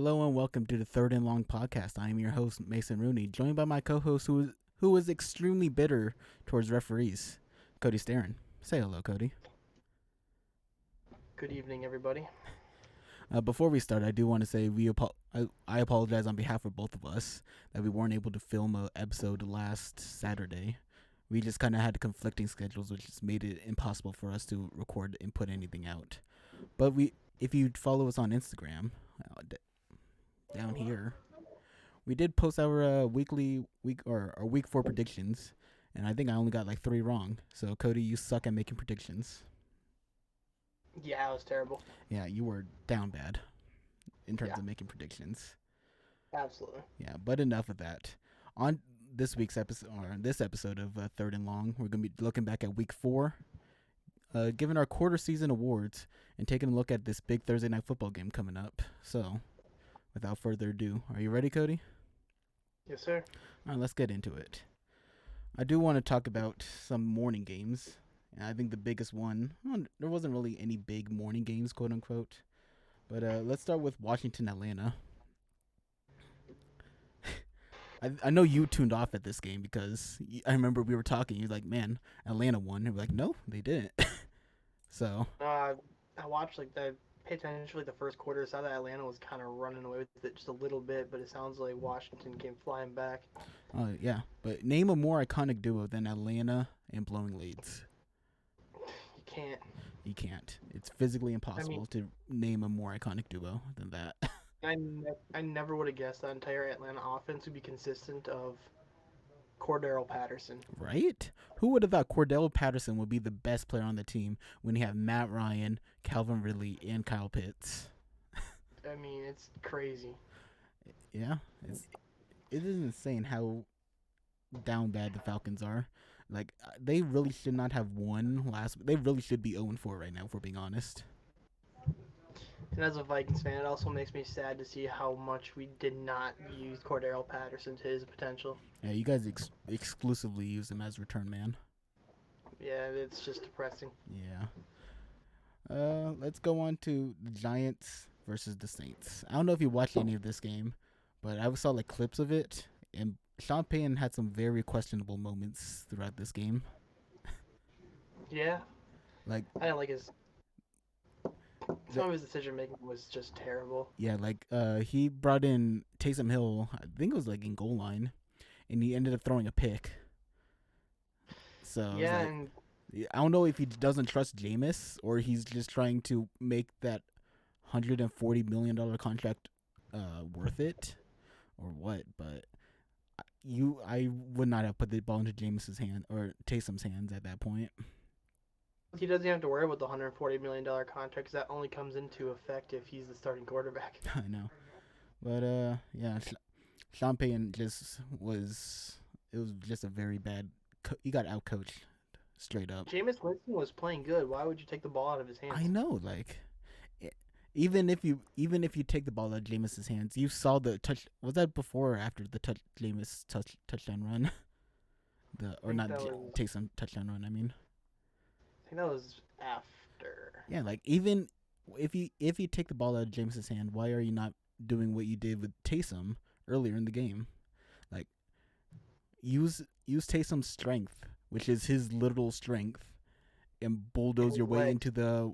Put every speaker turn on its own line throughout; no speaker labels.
Hello and welcome to the Third and Long podcast. I am your host Mason Rooney, joined by my co-host who is extremely bitter towards referees, Cody Starren. Say hello, Cody.
Good evening, everybody.
Before we start, I do want to say I apologize on behalf of both of us that we weren't able to film an episode last Saturday. We just kind of had conflicting schedules, which just made it impossible for us to record and put anything out. But if you follow us on Instagram, down here, we did post our our week 4 predictions, and I think I only got like 3 wrong. So Cody, you suck at making predictions.
Yeah, it was terrible.
Yeah, you were down bad in terms
Yeah,
of making predictions.
absolutely.
Yeah, but enough of that. On this episode of Third and Long, we're gonna be looking back at week 4, giving our quarter season awards, and taking a look at this big Thursday night football game coming up. So, without further ado, are you ready, Cody?
Yes, sir.
All right, let's get into it. I do want to talk about some morning games. And I think the biggest one, well, there wasn't really any big morning games, quote unquote. But let's start with Washington, Atlanta. I know you tuned off at this game because I remember we were talking. You're like, man, Atlanta won. And we're like, no, they didn't. So,
I watched I paid attention to the first quarter. Saw that Atlanta was kind of running away with it just a little bit, but it sounds like Washington came flying back.
yeah. But name a more iconic duo than Atlanta and blowing leads.
You can't.
You can't. It's physically
I mean,
impossible to name a more iconic duo than that.
I never would have guessed that entire Atlanta offense would be consistent of Cordero Patterson.
Right? Who would have thought Cordell Patterson would be the best player on the team when you have Matt Ryan, Calvin Ridley, and Kyle Pitts?
I mean, it's crazy.
Yeah, it is insane how down bad the Falcons are. Like they really should not have won last. They really should be 0-4 right now, if we're being honest.
And as a Vikings fan, it also makes me sad to see how much we did not use Cordero Patterson to his potential.
Yeah, you guys exclusively use him as return man.
Yeah, it's just depressing.
Yeah. Let's go on to the Giants versus the Saints. I don't know if you watched any of this game, but I saw like clips of it, and Sean Payton had some very questionable moments throughout this game.
Yeah,
Like,
I didn't like his.
the,
Some of his decision making was just terrible.
yeah, like he brought in Taysom Hill. I think it was like in goal line, and he ended up throwing a pick. So I was
Yeah,
like,
and
I don't know if he doesn't trust Jameis or he's just trying to make that $140 million contract worth it or what. But I would not have put the ball into Jameis's hand or Taysom's hands at that point.
he doesn't have to worry about the $140 million contract because that only comes into effect if he's the starting quarterback.
I know, but yeah, Sean Payton just was. It was just a very bad. He got outcoached straight up.
Jameis Winston was playing good. Why would you take the ball out of his
I
hands?
know, like even if you take the ball out of Jameis's hands, you saw the touch. Was that before or after the Jameis touchdown run? The
I
or
think
not
that was.
Taysom touchdown run. I mean,
I think that was after.
yeah, like even if you take the ball out of Jameis's hand, why are you not doing what you did with Taysom earlier in the game? Like use Taysom's strength, which is his literal strength, and
And
bulldoze
his
your way
legs.
into the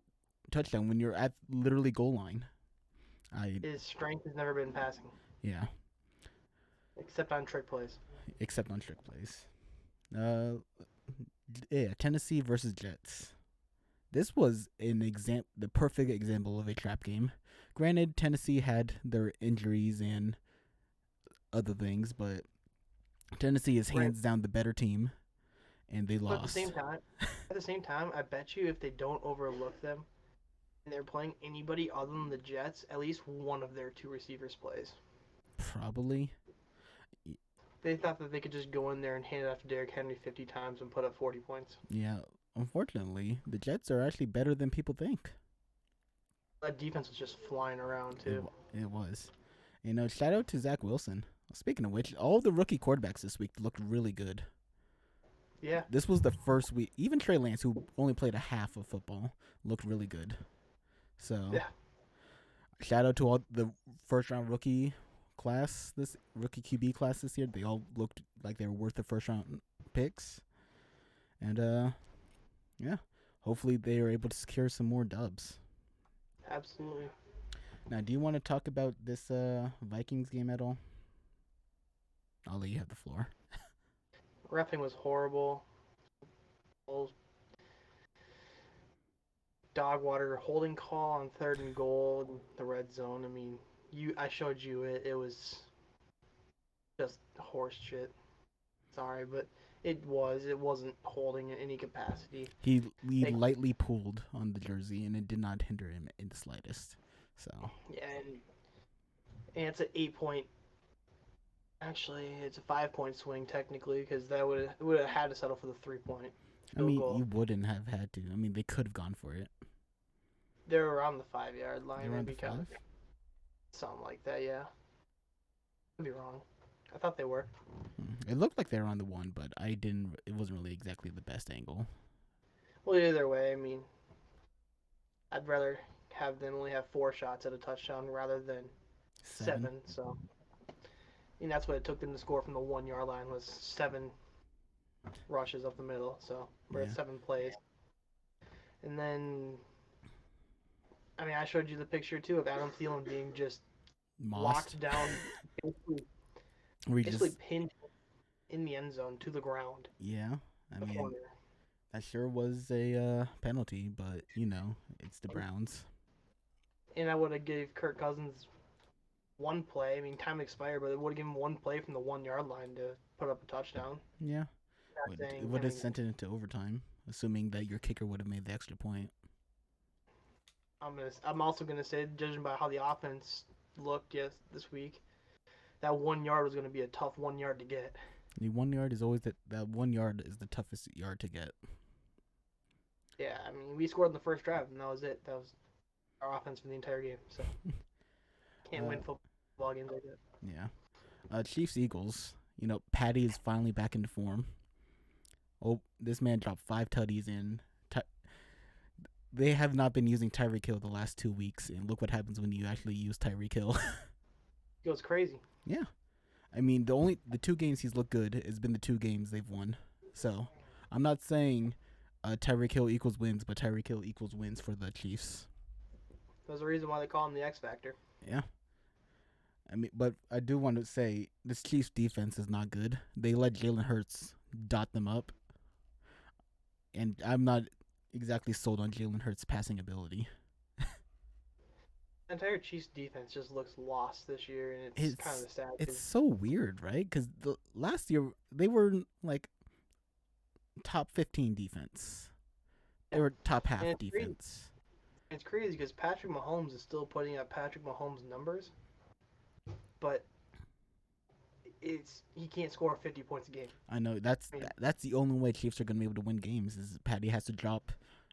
touchdown when you're at literally goal line. I
His strength has never been passing,
yeah,
except on trick plays.
except on trick plays. Uh, yeah, Tennessee versus Jets. This was the perfect example of a trap game. Granted, Tennessee had their injuries and other things, but Tennessee is
Right.
hands down the better team, and they
But at the same
lost.
time, I bet you if they don't overlook them and they're playing anybody other than the Jets, at least one of their two receivers plays.
Probably,
They thought that they could just go in there and hand it off to Derrick Henry 50 times and put up 40 points.
yeah. Unfortunately, the Jets are actually better than people think.
That defense was just flying around
It
too.
it was. Shout out to Zach Wilson. Speaking of which, all the rookie quarterbacks this week looked really good.
Yeah,
This was the first week. Even Trey Lance, who only played a half of football, looked really good. So
yeah.
shout out to all the first round rookie class, this rookie QB class this year. They all looked like they were worth the first round picks, and yeah, hopefully they are able to secure some more dubs.
Absolutely.
Now, do you want to talk about this Vikings game at all? I'll let you have the floor.
Refing was horrible. Dog water holding call on 3rd and goal in the red zone. I mean, I showed you it. It was just horse shit. Sorry, but it wasn't holding in any capacity.
He lightly pulled on the jersey, and it did not hinder him in the slightest. So
yeah, and it's an 8-point. Actually, it's a 5-point swing technically because that would have had to settle for the 3-point.
I mean, you wouldn't have had to. I mean, they could have gone for it.
They're around the 5-yard line.
Around the 5?
Something like that, yeah. Could be wrong. I thought they were.
It looked like they were on the 1, but I didn't. It wasn't really exactly the best angle.
Well, either way, I mean, I'd rather have them only have 4 shots at a touchdown rather than 7. So, and that's what it took them to score from the 1-yard line was 7 rushes up the middle. So we're at 7 plays, and then. I mean, I showed you the picture, too, of Adam Thielen being just locked down, basically pinned in the end zone to the ground.
Yeah, I mean, that sure was a penalty, but, it's the Browns.
And I would have gave Kirk Cousins 1 play. I mean, time expired, but it would have given him 1 play from the 1-yard line to put up a touchdown.
Yeah. It would have sent it into overtime, assuming that your kicker would have made the extra point.
I'm also gonna say, judging by how the offense looked this week, that 1 yard was gonna be a tough 1 yard to get.
The 1 yard is always that 1 yard is the toughest yard to get.
Yeah, I mean, we scored in the first drive, and that was it. That was our offense for the entire game. So can't win football games like that.
Yeah, Chiefs Eagles. Patty is finally back into form. Oh, this man dropped 5 tutties in. They have not been using Tyreek Hill the last 2 weeks, and look what happens when you actually use Tyreek Hill.
It goes crazy.
Yeah. I mean, the 2 games he's looked good has been the 2 games they've won. So, I'm not saying Tyreek Hill equals wins, but Tyreek Hill equals wins for the Chiefs.
There's a reason why they call him the X Factor.
Yeah. I mean, but I do want to say this Chiefs defense is not good. They let Jalen Hurts dot them up, and I'm not exactly sold on Jalen Hurts' passing ability.
The entire Chiefs defense just looks lost this year, and it's kind of sad.
It's so weird, right? Because last year they were like top 15 defense. They were top half defense.
It's crazy because Patrick Mahomes is still putting up Patrick Mahomes numbers, but he can't score 50 points a game.
I know that's the only way Chiefs are going to be able to win games is Patty has to drop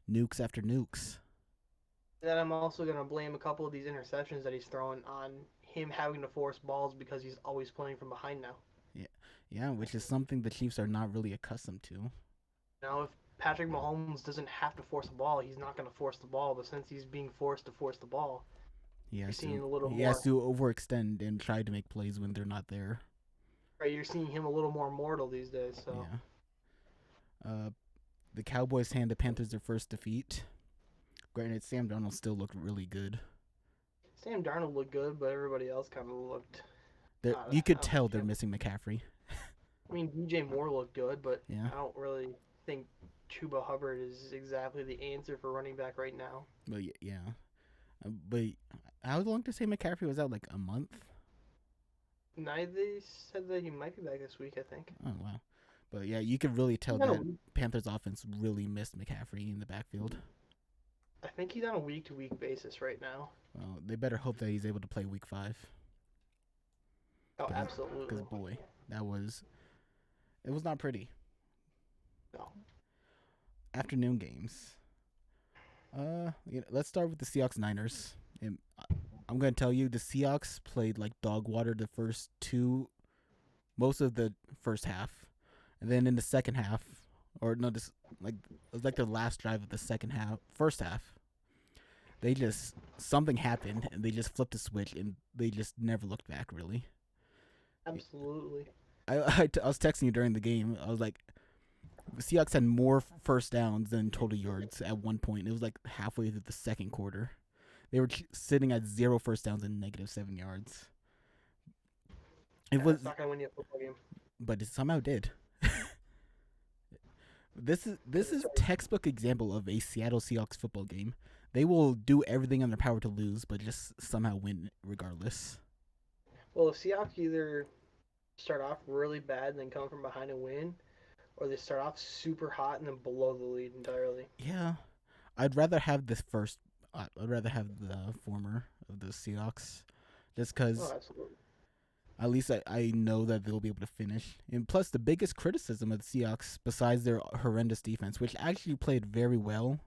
nukes after nukes.
Then I'm also going to blame a couple of these interceptions that he's throwing on him having to force balls because he's always playing from behind now.
Yeah, which is something the Chiefs are not really accustomed to.
Now, if Patrick Mahomes doesn't have to force a ball, he's not going to force the ball. But since he's being forced to force the ball,
he has to overextend and try to make plays when they're not there.
Right, you're seeing him a little more mortal these days. So.
Yeah. The Cowboys hand the Panthers their first defeat. Granted, Sam Darnold still looked really good.
Sam Darnold looked good, but everybody else kind of looked.
You could tell they're missing McCaffrey.
I mean, DJ Moore looked good, but
yeah.
I don't really think Chuba Hubbard is exactly the answer for running back right now.
But yeah. But how long to say McCaffrey was out? Like a month?
They said that he might be back this week, I think.
Oh, wow. But yeah, you could really tell that Panthers offense really missed McCaffrey in the backfield.
I think he's on a week-to-week basis right now.
Well, they better hope that he's able to play week 5.
Oh, absolutely.
Because, boy, it was not pretty.
No.
Afternoon games. Let's start with the Seahawks-Niners. I'm going to tell you, the Seahawks played like dog water most of the first half. And then in the second half, it was like the last drive of the first half, They just something happened and they just flipped the switch and they just never looked back. Really,
Absolutely.
I was texting you during the game. I was like, the Seahawks had more first downs than total yards at one point. It was like halfway through the second quarter. They were sitting at 0 first downs and -7 yards. It
Yeah, it's
was,
not gonna win you a football game.
but it somehow did.
Because
This
it's
is
already,
textbook example of a Seattle Seahawks football game. They will do everything in their power to lose, but just somehow win regardless.
well, the Seahawks either start off really bad and then come from behind and win, or they start off super hot and then blow the lead entirely.
Yeah, I'd rather have this first. I'd rather have the former of the Seahawks, just
Oh,
because
absolutely.
at least I know that they'll be able to finish. And plus, the biggest criticism of the Seahawks, besides their horrendous defense, which actually played very well,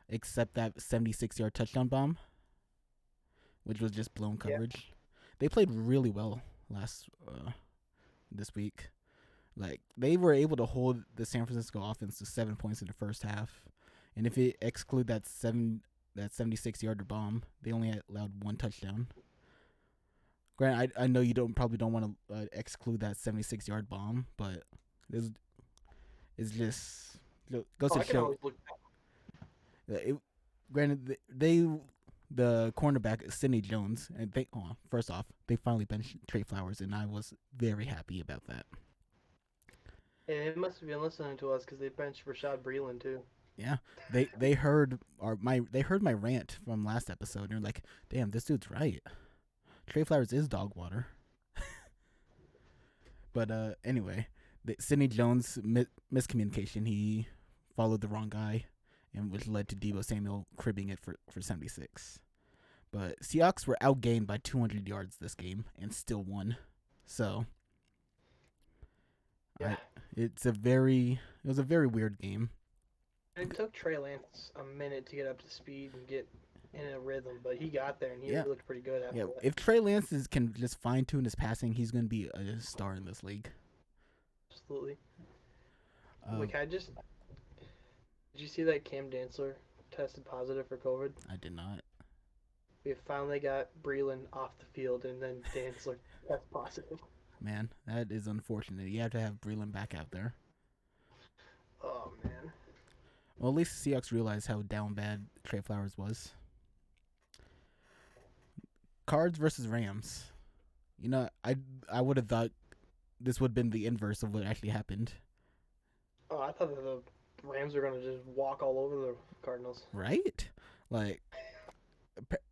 except that 76-yard touchdown bomb, which was just blown
Yeah.
coverage. They played really well last this week. Like they were able to hold the San Francisco offense to 7 points in the first half, and if you exclude that 76-yarder bomb, they only allowed one touchdown. Grant, I know you probably don't want to exclude that 76-yard bomb, but it's just goes
Oh,
to
I can
show.
always look.
It, granted, the cornerback Sidney Jones, and first off, they finally benched Trey Flowers, and I was very happy about that.
And it must have been listening to us because they benched Rashad Breeland too.
Yeah, they heard my rant from last episode, and they're like, "Damn, this dude's right. Trey Flowers is dog water." But anyway, Sidney Jones miscommunication. He followed the wrong guy, and which led to Debo Samuel cribbing it for 76. But Seahawks were outgained by 200 yards this game and still won. So
Yeah.
it was a very weird game.
It took Trey Lance a minute to get up to speed and get in a rhythm, but he got there and he
Yeah.
looked pretty good after
Yeah,
that.
if Trey Lance can just fine tune his passing, he's going to be a star in this league.
Absolutely.
Uh,
Did you see that Cam Dantzler tested positive for COVID?
I did not.
We finally got Breeland off the field, and then Dantzler test positive.
Man, that is unfortunate. You have to have Breland back out there.
Oh man.
Well, at least the Seahawks realized how down bad Trey Flowers was. Cards versus Rams. You know, I would have thought this would have been the inverse of what actually happened.
Oh, I thought that the Rams were gonna just walk all over the Cardinals.
Right? Like,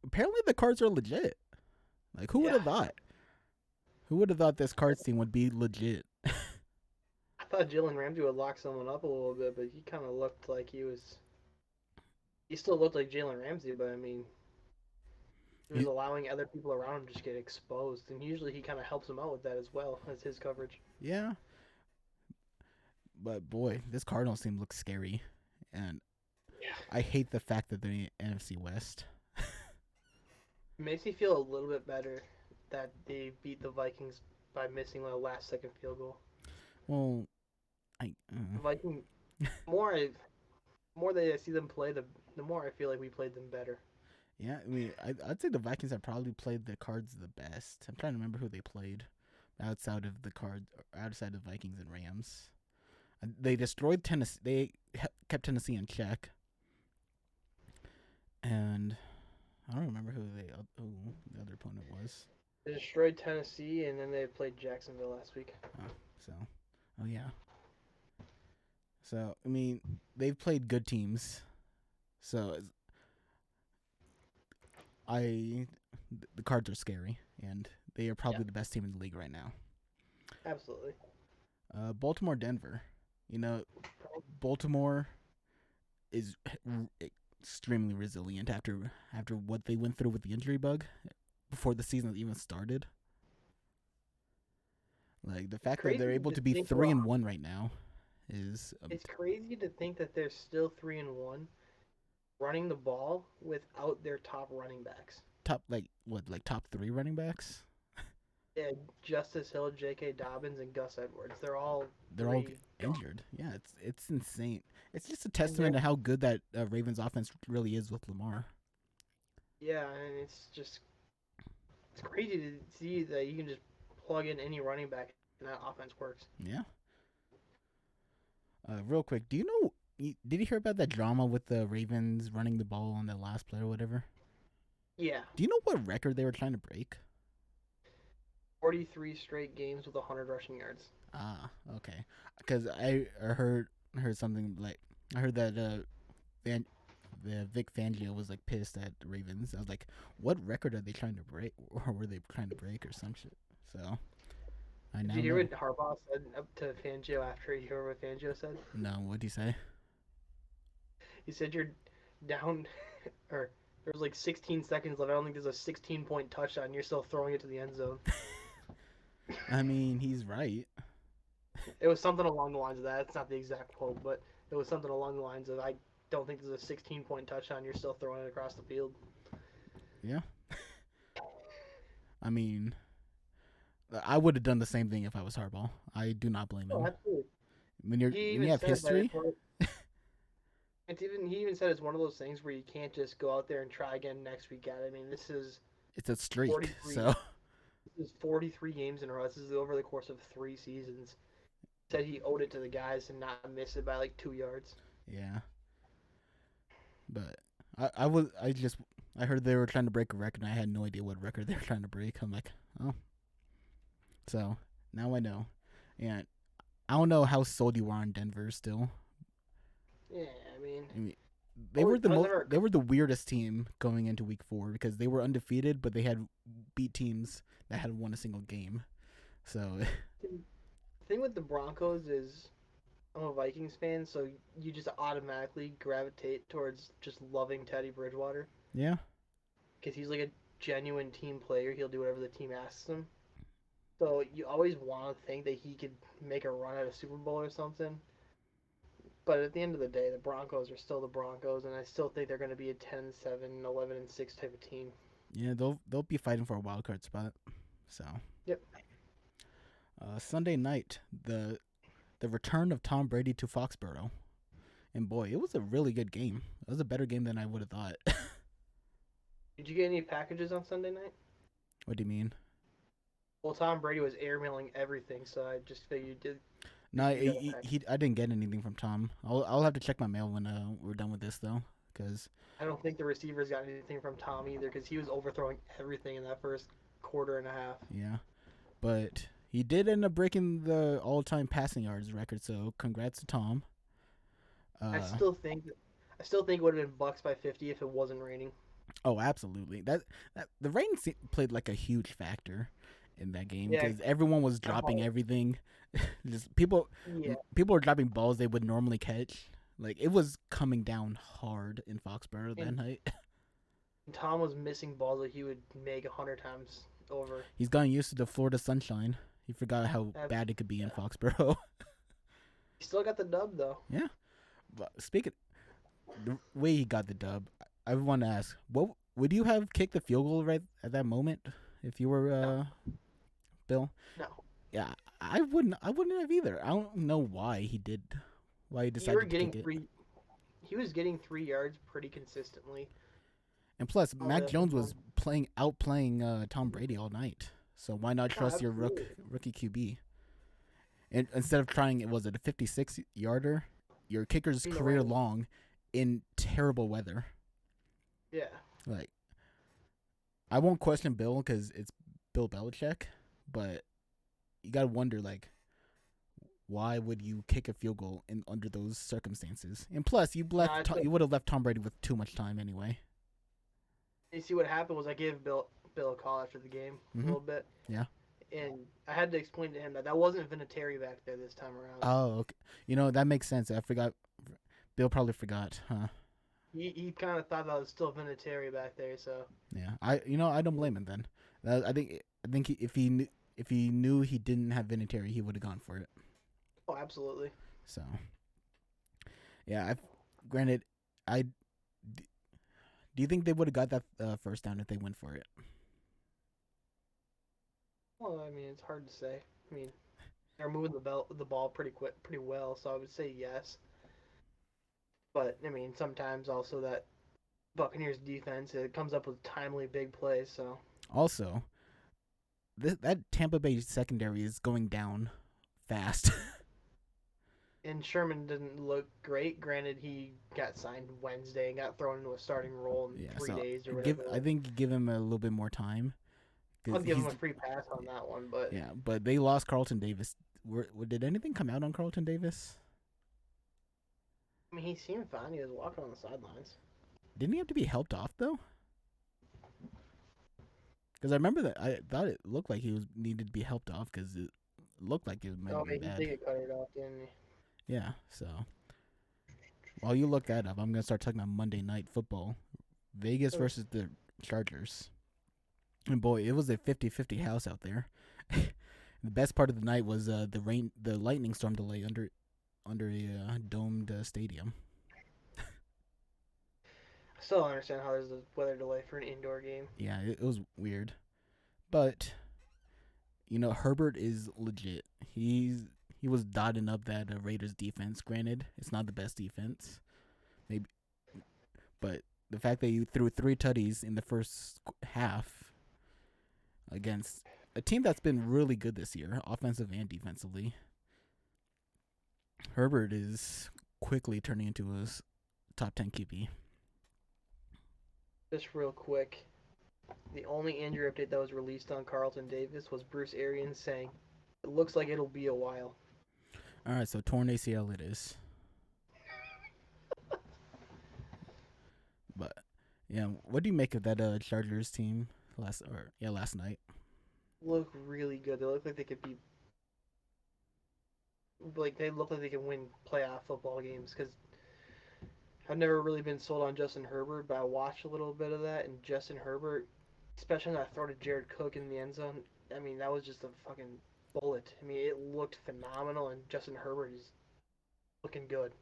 apparently the Cards are legit. Like, who would have thought? Who would have thought this Cards team would be legit?
I thought Jalen Ramsey would lock someone up a little bit, but he kind of looked like he was. He still looked like Jalen Ramsey, but I mean, he was allowing other people around him to just get exposed, and usually he kind of helps him out with that as well as his coverage.
Yeah. But boy, this Cardinals team looks scary, and
Yeah.
I hate the fact that they're in the NFC West.
It makes me feel a little bit better that they beat the Vikings by missing a last-second field goal.
Well,
The Viking, more that I see them play, the more I feel like we played them better.
yeah, I mean, I'd say the Vikings have probably played the Cards the best. I'm trying to remember who they played outside of the outside of Vikings and Rams. They destroyed Tennessee. They kept Tennessee in check, and I don't remember who the other opponent was.
They destroyed Tennessee, and then they played Jacksonville last week.
Oh yeah. So I mean, they've played good teams. So the Cards are scary, and they are probably the best team in the league right now.
Absolutely.
Baltimore, Denver. You know, Baltimore is extremely resilient after what they went through with the injury bug before the season even started. Like the fact that they're able to be 3-1 right now is
it's crazy to think that they're still 3-1, running the ball without their top running backs.
top top 3 running backs.
Yeah, Justice Hill, J.K. Dobbins, and Gus Edwards. They're all
injured. Yeah, it's insane. It's just a testament to how good that Ravens offense really is with Lamar.
Yeah, and it's crazy to see that you can just plug in any running back and that offense works.
Yeah. Real quick, do you know? Did you hear about that drama with the Ravens running the ball on the last play or whatever?
Yeah,
Do you know what record they were trying to break?
43 straight games with 100 rushing yards.
Ah, okay. Because I heard something like I heard that Van, the Vic Fangio was like pissed at the Ravens. I was like, what record are they trying to break, or were they trying to break, or some shit? So I
Did
now
you hear
know.
what Harbaugh said up to Fangio after you heard what Fangio said?
No, what'd you say?
He said you're down, or there was like 16 seconds left. I don't think there's a 16-point touchdown. You're still throwing it to the end zone.
I mean, he's right.
It was something along the lines of that. It's not the exact quote, but it was something along the lines of I don't think there's a 16-point touchdown. You're still throwing it across the field.
Yeah. I mean, I would have done the same thing if I was Harbaugh. I do not blame
Oh,
him.
absolutely. He
When you
even
have
said that
history,
he even said it's one of those things where you can't just go out there and try again next week. I mean, this is
it's a streak.
43.
So
This is 43 games in a row. This is over the course of 3 seasons. He said he owed it to the guys to not miss it by like 2 yards.
yeah. But I heard they were trying to break a record, and I had no idea what record they were trying to break. I'm like, oh, so now I know. And I don't know how sold you are on Denver still.
Yeah, I mean,
I mean,
I was never.
they were the weirdest team going into week 4 because they were undefeated, but they had beat teams that hadn't won a single game. So
The thing with the Broncos is I'm a Vikings fan, so you just automatically gravitate towards just loving Teddy Bridgewater
yeah,
because he's like a genuine team player. He'll do whatever the team asks him. So you always want to think that he could make a run at a Super Bowl or something. But at the end of the day, the Broncos are still the Broncos, and I still think they're going to be a 10-7, 11-6 type of team.
yeah, they'll be fighting for a wild card spot. So
Yep.
Sunday night, the return of Tom Brady to Foxborough. And boy, it was a really good game. It was a better game than I would have thought.
Did you get any packages on Sunday night?
What do you mean?
Well, Tom Brady was airmailing everything, so I just figured you did.
No,
You got a package.
I didn't get anything from Tom. I'll have to check my mail when we're done with this though, because
I don't think the receivers got anything from Tom either because he was overthrowing everything in that first quarter and a half.
yeah, but he did end up breaking the all-time passing yards record. So congrats to Tom.
I
Uh,
still think I still think it would have been Bucks by 50 if it wasn't raining.
oh, absolutely. That the rain played like a huge factor in that game
Yeah,
because everyone was dropping everything. Just people were dropping balls they would normally catch. Like it was coming down hard in Foxborough that
and
night.
Tom was missing balls that he would make 100 times over.
He's gotten used to the Florida sunshine. He forgot how
Uh,
bad it could be in
yeah.
Foxborough.
He still got the dub though.
Yeah. But speaking the way he got the dub, I want to ask, what would you have kicked the field goal right at that moment if you were
No,
Bill?
no.
Yeah, I wouldn't. I wouldn't have either. I don't know why he did. Why he
You were
decided to
getting
kick it.
three. He was getting 3 yards pretty consistently.
And plus,
Oh,
Mac Jones was outplaying Tom Brady all night. So why not
no,
trust your
absolutely.
rookie QB? And instead of trying, it was it a 56-yarder, your kicker's
In the
career
rain.
long, in terrible weather.
Yeah.
Like I won't question Bill because it's Bill Belichick, but you gotta wonder like why would you kick a field goal in under those circumstances? And plus,
No, I
You would have left Tom Brady with too much time anyway.
You see what happened was I gave Bill a call after the game a
Hmm.
little bit,
Yeah.
and I had to explain to him that wasn't Vinatieri back there this time around.
Oh, okay. You know that makes sense. I forgot. Bill probably forgot, huh?
He kind of thought that was still Vinatieri back there, so
Yeah. I don't blame him then. I think if he knew he didn't have Vinatieri, he would have gone for it.
oh, absolutely.
So yeah. Granted, I do you think they would have got that first down if they went for it?
Well, I mean, it's hard to say. I mean, they're moving the ball pretty well, so I would say yes. But I mean, sometimes also that Buccaneers defense. It comes up with timely big plays. So
Also, that Tampa Bay secondary is going down fast.
and Sherman didn't look great. Granted, he got signed Wednesday and got thrown into a starting role in
Yeah,
3 days or
give
whatever.
I think you give him a little bit more time
I'll
because
give him
he's
a free pass on that one, but
yeah. But they lost Carlton Davis. Did anything come out on Carlton Davis?
I mean, he seemed fine. He was walking on the sidelines.
Didn't he have to be helped off though? Because I remember that I thought it looked like he was needed to be helped off because it looked like it might
Oh,
have been
he
bad.
did get cut off, didn't he?
Yeah. So while you look that up, I'm gonna start talking about Monday Night Football, Vegas
Oh,
versus the Chargers. And boy, it was a 50-50 house out there. The best part of the night was the lightning storm delay under a domed stadium.
I still don't understand how there's a weather delay for an indoor game.
Yeah, it was weird, but Herbert is legit. He was dotting up that Raiders defense. Granted, it's not the best defense, maybe, but the fact that you threw 3 tutties in the first half against a team that's been really good this year, offensive and defensively, Herbert is quickly turning into a top 10 QB.
Just real quick, the only injury update that was released on Carlton Davis was Bruce Arians saying, "It looks like it'll be a while."
All right, so torn ACL it is. But yeah, what do you make of that Chargers team last night?
Look really good. They look like they could be they look like they can win playoff football games because I've never really been sold on Justin Herbert, but I watched a little bit of that, and Justin Herbert, especially that throw to Jared Cook in the end zone, I mean, that was just a fucking bullet. I mean, it looked phenomenal, and Justin Herbert is looking good.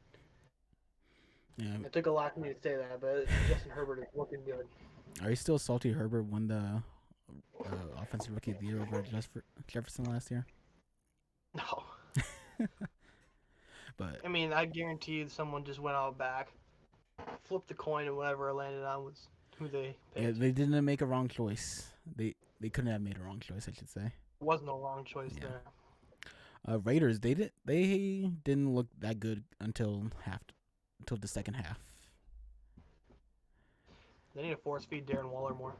Yeah,
It took a lot for me to say that, but Justin Herbert is looking good.
are you still salty Herbert won the offensive rookie of the year over Jefferson last year?
No.
But
I mean, I guarantee someone just went out back, flipped the coin, and whatever it landed on was who they
yeah,
picked.
they didn't make a wrong choice. They couldn't have made a wrong choice, I should say.
Was no wrong choice
Yeah.
there.
Raiders they didn't look that good until the second half.
They need to force feed Darren Waller more.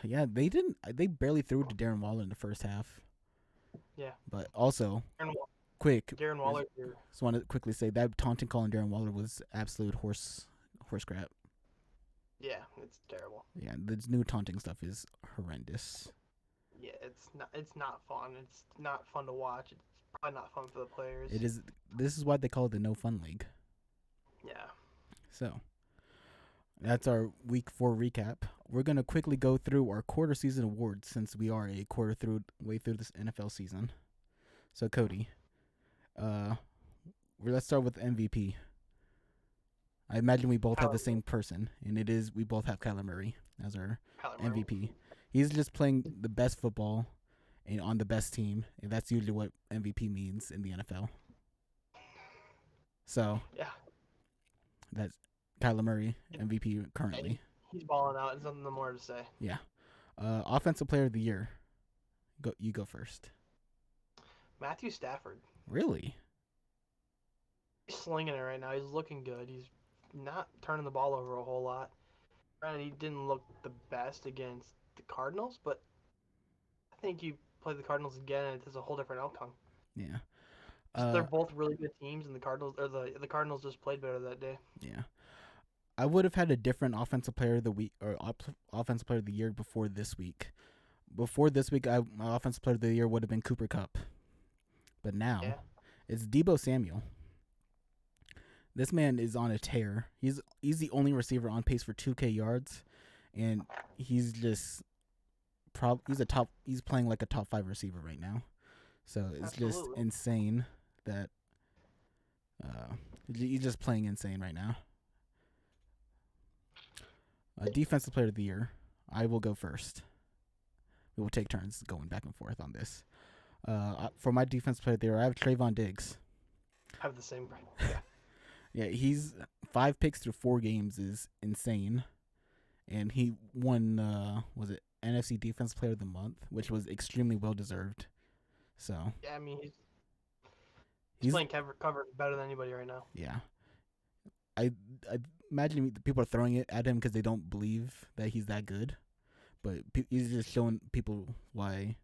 Yeah, they didn't. They barely threw to Darren Waller in the first half.
Yeah.
But also,
Darren,
quick,
Darren Waller.
just want to quickly say that taunting call on Darren Waller was absolute horse crap.
Yeah, it's terrible.
Yeah, the new taunting stuff is horrendous.
Yeah, it's not fun. It's not fun to watch. It's probably not fun for the players.
It is. This is why they call it the no fun league.
Yeah.
So that's our week 4 recap. We're gonna quickly go through our quarter season awards since we are a way through this NFL season. So Cody, let's start with MVP. I imagine we both have the same person, and we both have Kyler Murray as our MVP. He's just playing the best football and on the best team, and that's usually what MVP means in the NFL. So
Yeah.
that's Kyler Murray, MVP currently.
He's balling out. There's nothing more to say.
Yeah. Offensive Player of the Year. You go first.
Matthew Stafford.
Really?
He's slinging it right now. He's looking good. He's not turning the ball over a whole lot. Granted, he didn't look the best against the Cardinals, but I think you play the Cardinals again and it's a whole different outcome.
Yeah.
They're both really good teams, and the Cardinals just played better that day.
Yeah. I would have had a different offensive player of the week or offensive player of the year before this week. Before this week, my offensive player of the year would have been Cooper Kupp. But now, it's Deebo Samuel. This man is on a tear. He's the only receiver on pace for 2K yards, and he's just he's playing like a top 5 receiver right now. So it's just insane that he's just playing insane right now. Defensive player of the year. I will go first. We will take turns going back and forth on this. For my defensive player of the year, I have Trayvon Diggs.
I have the same.
Yeah, he's 5 picks through 4 games is insane. and he won. Was it NFC Defense Player of the Month, which was extremely well deserved. So
Yeah, I mean he's
he's
playing cover better than anybody right now.
yeah. I I imagine people are throwing it at him because they don't believe that he's that good, but he's just showing people why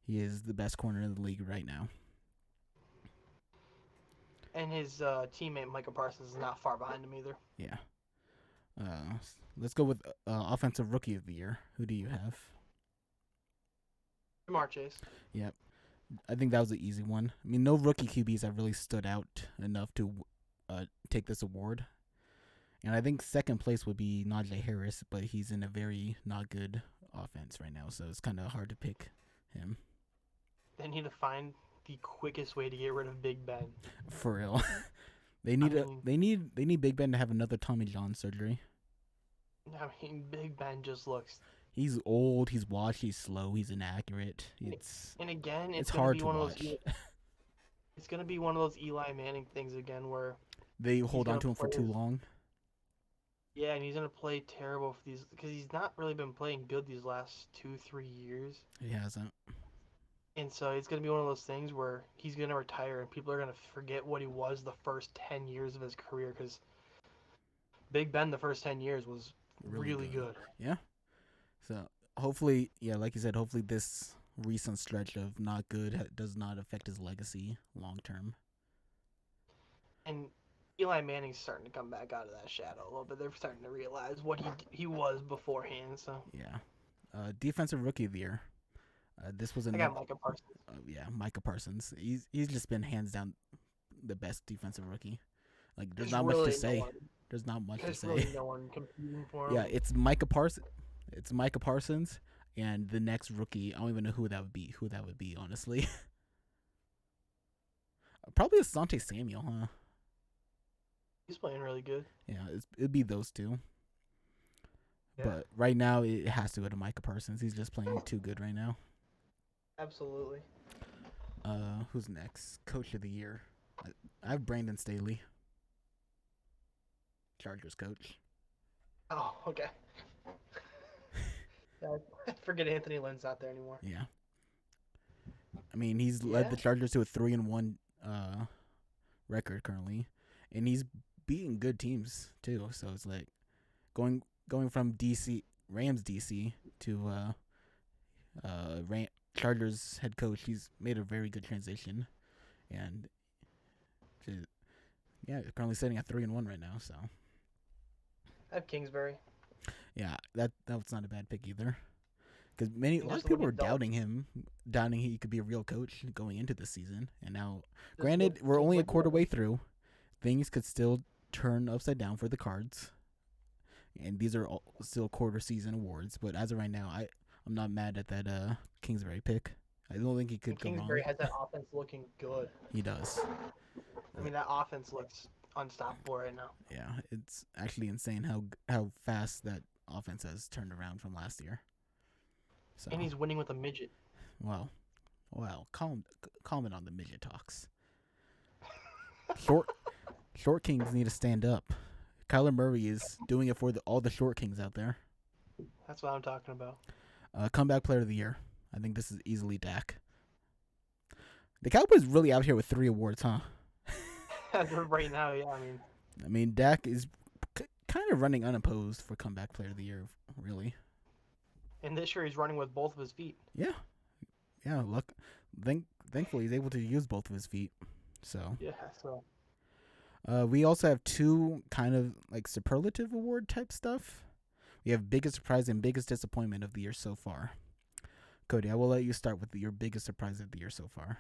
he is the best corner in the league right now.
And his teammate Micah Parsons is not far behind him either.
Yeah. Uh, let's go with offensive rookie of the year. Who do you have?
Jamar Chase.
Yep. I think that was an easy one. I mean, no rookie QBs have really stood out enough to take this award. And I think second place would be Najee Harris, but he's in a very not good offense right now, so it's kind of hard to pick him.
They need to find the quickest way to get rid of Big Ben.
For real. they need Big Ben to have another Tommy John surgery.
I mean, Big Ben just looks.
He's old. He's washed. He's slow. He's inaccurate. It's hard to watch.
It's gonna be one of those Eli Manning things again, where
they hold on to him for too long.
Yeah, and he's gonna play terrible for these because he's not really been playing good these last 2-3 years.
He hasn't.
And so it's gonna be one of those things where he's gonna retire, and people are gonna forget what he was the first 10 years of his career, because Big Ben the first 10 years was really good.
Yeah. So hopefully, yeah, like you said, hopefully this recent stretch of not good does not affect his legacy long term.
And Eli Manning's starting to come back out of that shadow a little bit. They're starting to realize what he was beforehand. So
yeah, defensive rookie of the year. This was
I got Micah Parsons.
Yeah, Micah Parsons. He's just been hands down the best defensive rookie. Like there's not much to say. There's not much to say.
There's really no one competing for him.
Yeah, it's Micah Parsons. It's Micah Parsons, and the next rookie. I don't even know who that would be. Honestly. Probably Asante Samuel, huh?
He's playing really good.
Yeah, it'd be those two.
Yeah.
But right now, it has to go to Micah Parsons. He's just playing too good right now.
Absolutely.
Who's next? Coach of the year. I have Brandon Staley. Chargers coach.
Oh, okay. I forget Anthony Lynn's not there anymore.
Yeah. I mean, he's led the Chargers to a 3-1 record currently, and he's beating good teams too. So it's like going from Rams DC to Chargers head coach. He's made a very good transition, and currently sitting at 3-1 right now. So
I have Kingsbury.
Yeah, that's not a bad pick either. Because a lot of people were doubting he could be a real coach going into the season, and now, granted, we're only a quarter way through. Things could still turn upside down for the Cards, and these are still quarter season awards. But as of right now, I'm not mad at that Kingsbury pick. I don't think he could go wrong.
Kingsbury has that offense looking good.
He does.
I mean, that offense looks unstoppable right now.
Yeah, it's actually insane how fast that offense has turned around from last year. So.
And he's winning with a midget.
Wow. Comment on the midget talks. Short kings need to stand up. Kyler Murray is doing it for all the short kings out there.
That's what I'm talking about.
Comeback player of the year. I think this is easily Dak. The Cowboys really out here with 3 awards, huh?
Right now, yeah.
I mean, Dak is kind of running unopposed for comeback player of the year, really.
And this year he's running with both of his feet.
Yeah. Look, thankfully he's able to use both of his feet. So.
Yeah. So.
We also have 2 kind of like superlative award type stuff. We have biggest surprise and biggest disappointment of the year so far. Cody, I will let you start with your biggest surprise of the year so far.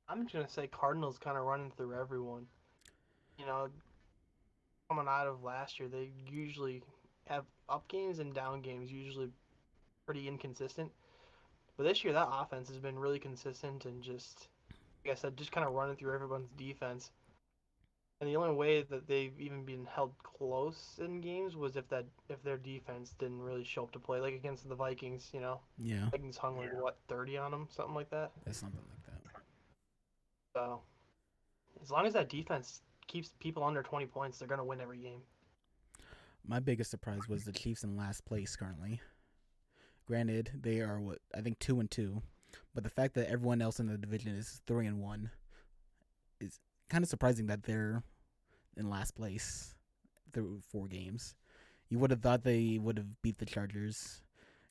I'm just gonna say Cardinals kind of running through everyone. You know, coming out of last year, they usually have up games and down games, usually pretty inconsistent. But this year, that offense has been really consistent and just, like I said, just kind of running through everyone's defense. And the only way that they've even been held close in games was if their defense didn't really show up to play, like against the Vikings. You know,
yeah,
Vikings hung like 30 on them, something like that.
That's something like that.
So, as long as that defense keeps people under 20 points, they're gonna win every game.
My biggest surprise was the Chiefs in last place currently. Granted, they are what I think 2-2, but the fact that everyone else in the division is 3-1 is kind of surprising that they're in last place through 4 games. You would have thought they would have beat the Chargers.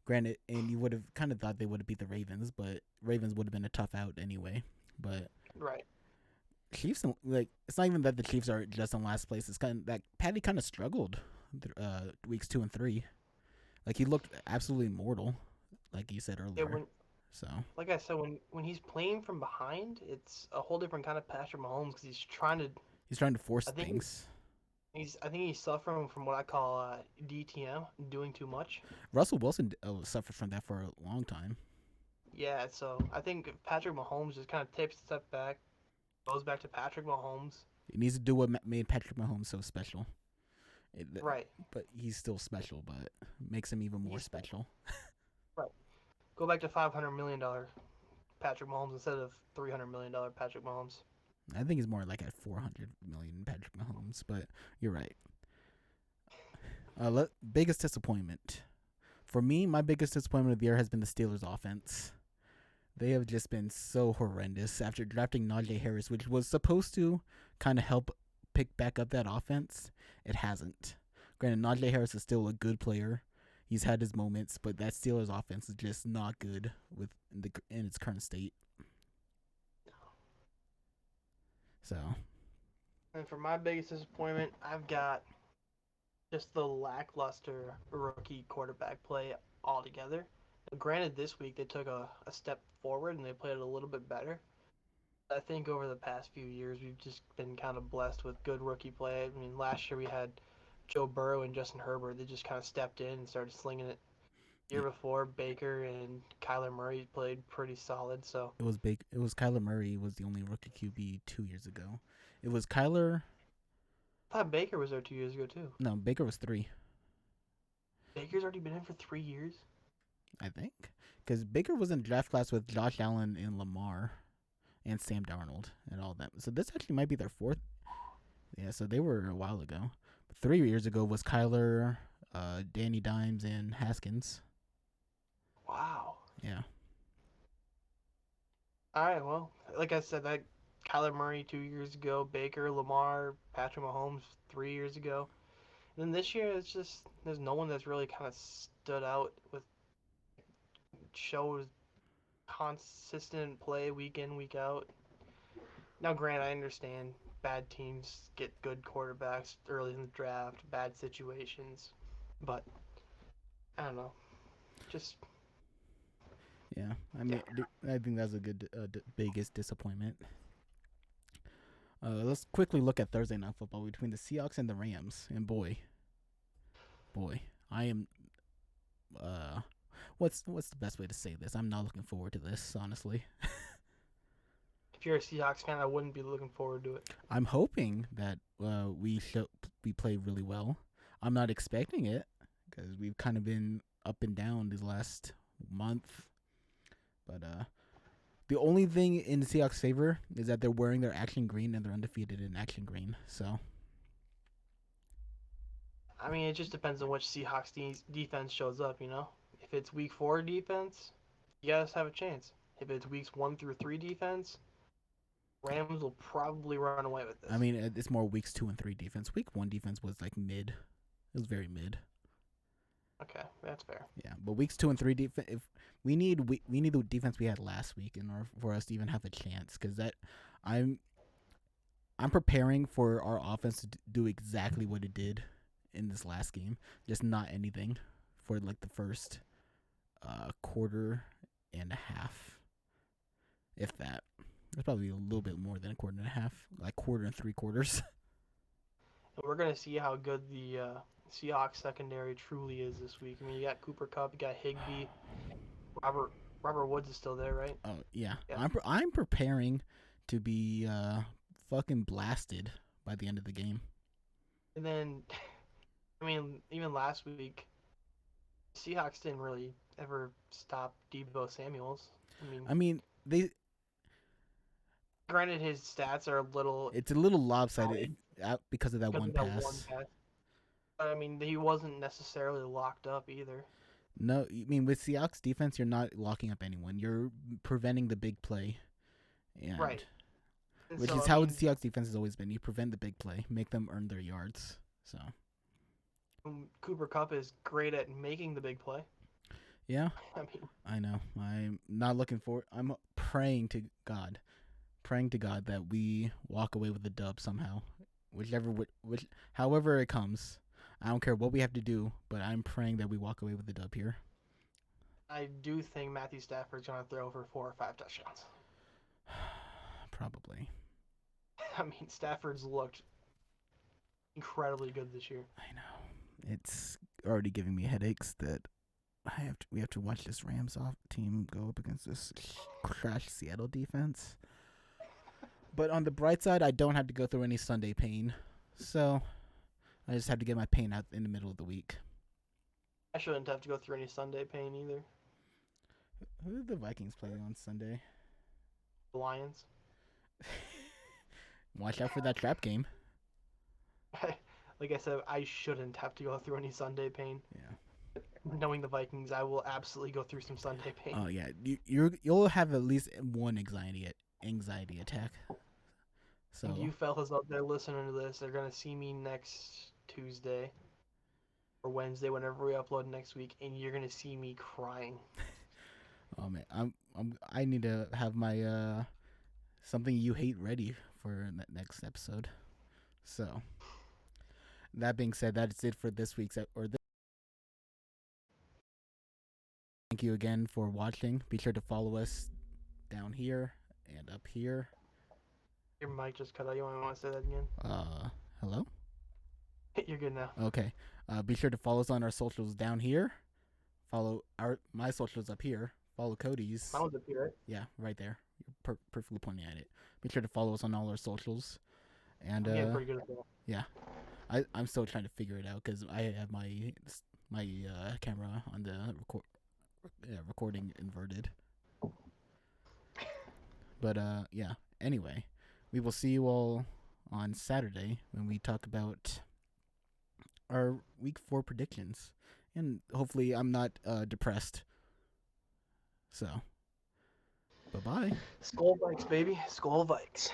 Granted, and you would have kind of thought they would have beat the Ravens, but Ravens would have been a tough out anyway. But
Right.
Chiefs, like, it's not even that the Chiefs are just in last place. It's kind of that Patty kind of struggled weeks 2 and 3. Like, he looked absolutely mortal, like you said
Yeah,
earlier.
when
So
like I said, when he's playing from behind, it's a whole different kind of Patrick Mahomes because he's trying to.
he's trying to force
I think
things.
I think he's suffering from what I call DTM, doing too much.
Russell Wilson suffered from that for a long time.
Yeah, so I think Patrick Mahomes just kind of takes a step back, goes back to Patrick Mahomes.
He needs to do what made Patrick Mahomes so special. It,
Right.
but he's still special, but makes him even more
He's
special.
right. Go back to $500 million Patrick Mahomes instead of $300 million Patrick Mahomes.
I think he's more like at 400 million Patrick Mahomes, but you're right. Biggest disappointment for me. My biggest disappointment of the year has been the Steelers' offense. They have just been so horrendous after drafting Najee Harris, which was supposed to kind of help pick back up that offense. It hasn't. Granted, Najee Harris is still a good player. He's had his moments, but that Steelers offense is just not good in its current state. So,
And for my biggest disappointment, I've got just the lackluster rookie quarterback play altogether. Granted, this week they took a step forward and they played a little bit better. I think over the past few years we've just been kind of blessed with good rookie play. I mean, last year we had Joe Burrow and Justin Herbert. They just kind of stepped in and started slinging it. The year
yeah,
before, Baker and Kyler Murray played pretty solid. So
it was big. It was Kyler Murray was the only rookie QB 2 years ago. It was Kyler.
I thought Baker was there 2 years ago too.
No, Baker was 3.
Baker's already been in for 3 years.
I think because Baker was in draft class with Josh Allen and Lamar and Sam Darnold and all that. So this actually might be their 4th. Yeah, so they were a while ago. But 3 years ago was Kyler, Danny Dimes, and Haskins.
Wow.
Yeah.
All right. Well, like I said, that Kyler Murray 2 years ago, Baker, Lamar, Patrick Mahomes 3 years ago. And then this year, it's just there's no one that's really kind of stood out with shows consistent play week in week out. Now, granted, I understand bad teams get good quarterbacks early in the draft, bad situations, but I don't know. Just
Yeah. I
yeah.
mean, I think that's a good biggest disappointment. Let's quickly look at Thursday Night Football between the Seahawks and the Rams. And boy, I am. What's the best way to say this? I'm not looking forward to this, honestly.
If you're a Seahawks fan, I wouldn't be looking forward to it.
I'm hoping that we play really well. I'm not expecting it because we've kind of been up and down this last month. But the only thing in the Seahawks' favor is that they're wearing their action green and they're undefeated in action green. So
I mean, it just depends on which Seahawks defense shows up, you know? If it's week 4 defense, you guys have a chance. If it's weeks 1 through 3 defense, Rams will probably run away with this.
I mean, it's more weeks 2 and 3 defense. Week 1 defense was like mid. It was very mid.
Okay, that's fair.
Yeah, but weeks 2 and 3 defense. If we need the defense we had last week in order for us to even have a chance, because that I'm preparing for our offense to do exactly what it did in this last game, just not anything for like the first quarter and a half, if that. It's probably a little bit more than a quarter and a half, like quarter and 3 quarters.
And we're going to see how good the Seahawks secondary truly is this week. I mean, you got Cooper Kupp, you got Higbee, Robert Woods is still there, right?
Oh yeah,
Yeah.
I'm preparing to be fucking blasted by the end of the game.
And then, I mean, even last week, Seahawks didn't really ever stop Deebo Samuels.
I mean, they
Granted, his stats are a little
it's a little lopsided because of that
because
one
of that one
pass.
pass. I mean, he wasn't necessarily locked up either.
No, I mean with Seahawks defense, you're not locking up anyone. You're preventing the big play, and
Right. And
which
so,
is
I
how the
mean,
Seahawks defense has always been. You prevent the big play, make them earn their yards. So
Cooper Kupp is great at making the big play.
yeah,
I mean,
I know. I'm not looking for. I'm praying to God that we walk away with the dub somehow, however it comes. I don't care what we have to do, but I'm praying that we walk away with the dub here.
I do think Matthew Stafford's going to throw for 4 or 5 touchdowns.
Probably.
I mean, Stafford's looked incredibly good this year.
I know. It's already giving me headaches that we have to watch this Rams off team go up against this crash Seattle defense. But on the bright side, I don't have to go through any Sunday pain. So I just have to get my pain out in the middle of the week.
I shouldn't have to go through any Sunday pain either.
Who did the Vikings play on Sunday?
The Lions.
Watch out for that trap game.
Like I said, I shouldn't have to go through any Sunday pain.
Yeah.
Knowing the Vikings, I will absolutely go through some Sunday pain.
Oh yeah, you'll have at least one anxiety attack. So
And you fellas out there listening to this, they're gonna see me next Tuesday or Wednesday, whenever we upload next week, and you're gonna see me crying.
oh man, I need to have my something you hate ready for that next episode. So that being said, that's it for this week's Thank you again for watching. Be sure to follow us down here and up here.
Your mic just cut out. You want to say that again?
Hello?
You're good now.
Okay. Be sure to follow us on our socials down here. Follow my socials up here. Follow Cody's.
Mine was up here, right?
Yeah, right there. You're perfectly pointing at it. Be sure to follow us on all our socials. And
I'm getting pretty good at that.
yeah, I'm still trying to figure it out because I have my camera on the recording inverted. But yeah. Anyway, we will see you all on Saturday when we talk about our week 4 predictions, and hopefully I'm not depressed. So, bye bye.
Skull Vikes, baby. Skull Vikes.